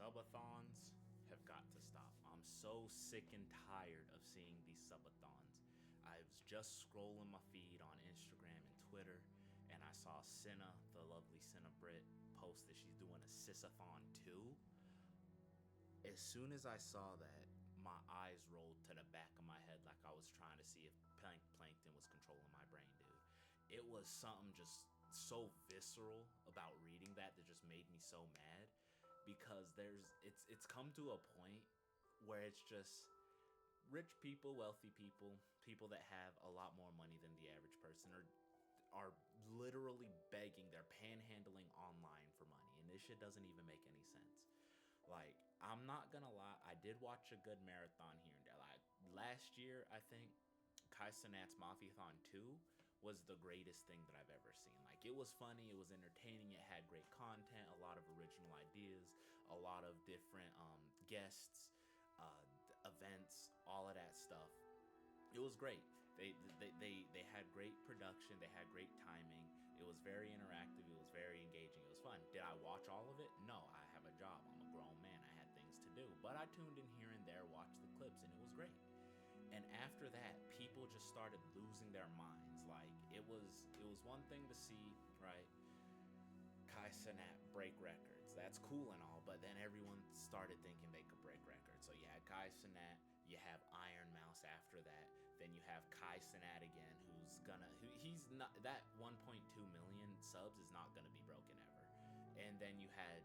Subathons have got to stop. I'm so sick and tired of seeing these subathons. I was just scrolling my feed on Instagram and Twitter, and I saw Cinna, the lovely Cinna Brit, post that she's doing a Sisathon 2. As soon as I saw that, my eyes rolled to the back of my head like I was trying to see if plankton was controlling my brain, dude. It was something just so visceral about reading that just made me so mad, because it's come to a point where it's just rich people, wealthy people, people that have a lot more money than the average person are literally begging, they're panhandling online for money, and this shit doesn't even make any sense. Like, I'm not gonna lie, I did watch a good marathon here and there. Like, last year, I think Kai Cenat's Mafiathon 2 was the greatest thing that I've ever seen. Like, it was funny, it was entertaining, it had great content, a lot of original ideas, a lot of different guests, events, all of that stuff. It was great. They had great production. They had great timing. It was very interactive. It was very engaging. It was fun. Did I watch all of it? No, I have a job. I'm a grown man. I had things to do. But I tuned in here and there, watched the clips, and it was great. And after that, people just started losing their minds. Like, it was one thing to see, right, Kai Cenat break records. That's cool and all, but then everyone started thinking they could break records. So you had Kai Cenat, you have Iron Mouse after that, then you have Kai Cenat again, he's not, that 1.2 million subs is not gonna be broken ever. And then you had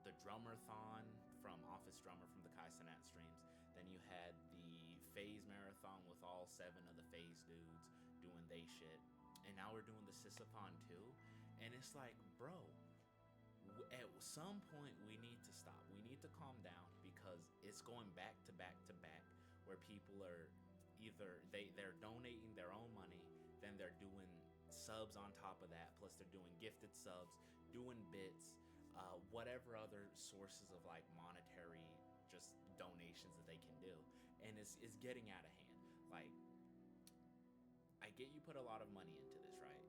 the Drummerthon from Office Drummer from the Kai Cenat streams. Then you had the FaZe Marathon with all 7 of the FaZe dudes doing they shit. And now we're doing the Sisathon 2. And it's like, bro, at some point we need to stop. We need to calm down, because it's going back to back to back where people are either they're donating their own money, then they're doing subs on top of that, plus they're doing gifted subs, doing bits, whatever other sources of like monetary just donations that they can do. And it's getting out of hand. Like, I get you put a lot of money into this, right?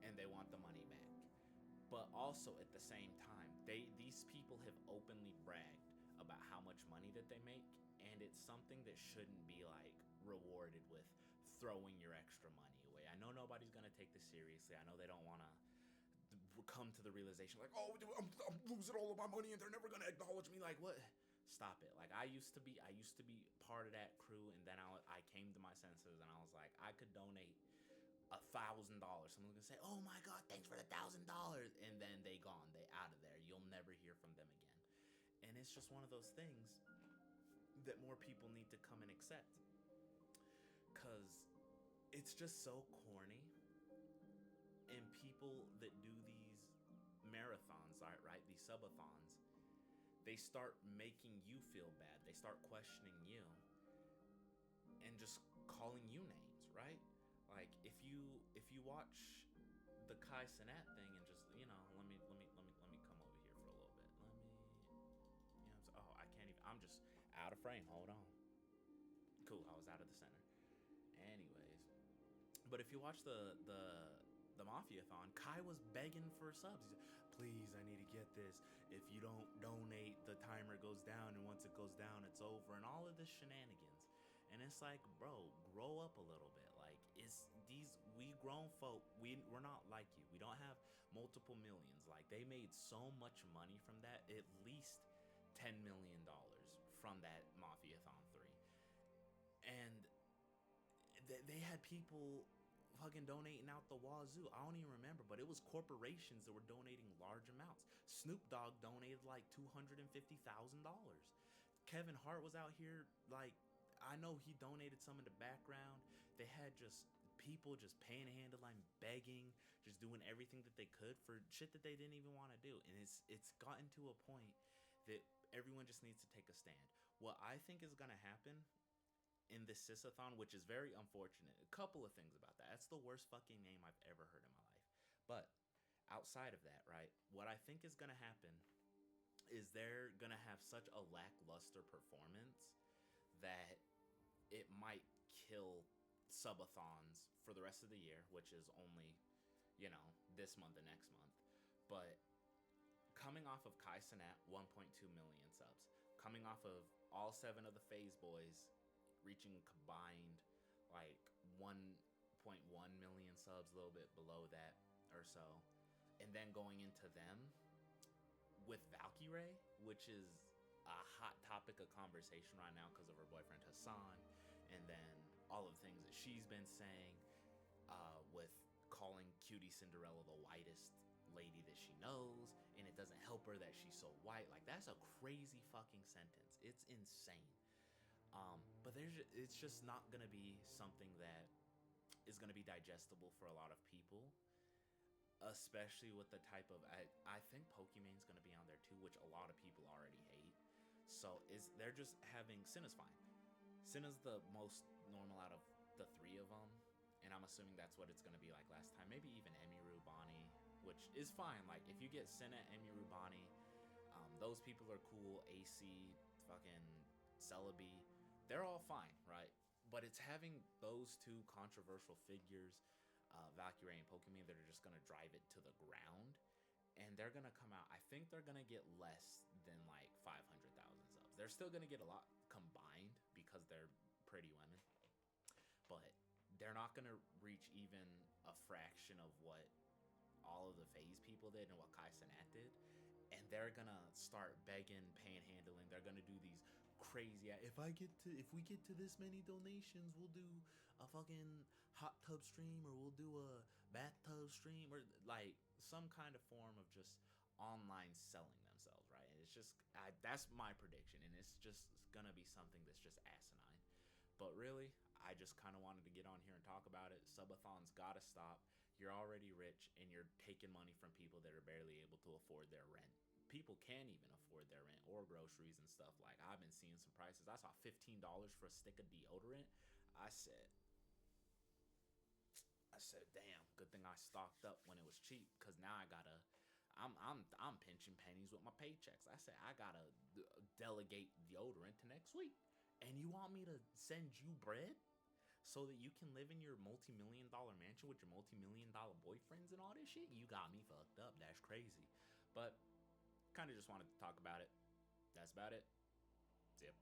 And they want the money back. But also at the same time, these people have openly bragged about how much money that they make, and it's something that shouldn't be like rewarded with throwing your extra money away. I know nobody's gonna take this seriously. I know they don't want to come to the realization like, oh, I'm losing all of my money and they're never gonna acknowledge me. Like, what? Stop it. Like, I used to be part of that crew, and then I came to my senses and I was like, I could donate $1,000. Someone's gonna say, oh my god, thanks for the $1,000, and then they gone, they out of there. You'll never hear from them again. And it's just one of those things that more people need to come and accept, because it's just so corny. And people that do these marathons, right, these subathons, they start making you feel bad. They start questioning you and just calling you names, right? Like, if you watch the Kai Cenat thing and just, let me come over here for a little bit. I can't even, I'm just out of frame. Hold on. Cool, I was out of the center. Anyways, but if you watch the Mafiathon, Kai was begging for subs. He's like, please, I need to get this. If you don't donate, the timer goes down, and once it goes down, it's over, and all of this shenanigans. And it's like, bro, grow up a little bit. Like, we grown folk, we're not like you. We don't have multiple millions. Like, they made so much money from that, at least $10 million from that Mafiathon 3. And they had people fucking donating out the wazoo. I don't even remember, but it was corporations that were donating large amounts. Snoop Dogg donated like $250,000. Kevin Hart was out here, like, I know he donated some in the background. They had just people just panhandling, begging, just doing everything that they could for shit that they didn't even want to do. And it's gotten to a point that everyone just needs to take a stand. What I think is gonna happen in this Sisathon, which is very unfortunate, a couple of things about that. That's the worst fucking name I've ever heard in my life. But outside of that, right, what I think is gonna happen is they're gonna have such a lackluster performance that it might kill subathons for the rest of the year, which is only, this month and next month. But coming off of Kai Cenat, 1.2 million subs. Coming off of all 7 of the FaZe boys reaching combined like 1.1 million subs, a little bit below that or so. And then going into them with Valkyrae, which is a hot topic of conversation right now because of her boyfriend Hassan, and then all of the things that she's been saying, with calling Cutie Cinderella the whitest lady that she knows, and it doesn't help her that she's so white. Like, that's a crazy fucking sentence. It's insane. But it's just not gonna be something that is gonna be digestible for a lot of people, especially with the type of I think Pokemon's gonna be on there too, which a lot of people already hate. So they're just having Cinna's fine. Cinna's the most normal out of the 3 of them, and I'm assuming that's what it's gonna be like last time. Maybe even Emiru, Bonnie, which is fine. Like, if you get Cinna, Emiru, Bonnie, those people are cool. AC, fucking Celebi, they're all fine, right? But it's having those 2 controversial figures, Valkyrae and Pokemon, that are just gonna drive it to the ground, and they're gonna come out. I think they're gonna get less than like 500,000 subs. They're still gonna get a lot combined because they're pretty women, but they're not gonna reach even a fraction of what all of the FaZe people did and what Kai Cenat did. And they're gonna start begging, panhandling. They're gonna do these crazy, if we get to this many donations, we'll do a fucking hot tub stream, or we'll do a bathtub stream, or like some kind of form of just online selling themselves, right? And it's just that's my prediction, and it's just gonna be something that's just asinine. But really, I just kind of wanted to get on here and talk about it. Subathons gotta stop. You're already rich, and you're taking money from people that are barely able to afford their rent. People can't even afford their rent or groceries and stuff. Like, I've been seeing some prices. I saw $15 for a stick of deodorant. I said, damn, good thing I stocked up when it was cheap, because now I'm pinching pennies with my paychecks. I said, I gotta delegate deodorant to next week. And you want me to send you bread so that you can live in your multi-million-dollar mansion with your multi-million-dollar boyfriends and all this shit? You got me fucked up. That's crazy. But kind of just wanted to talk about it. That's about it. See ya.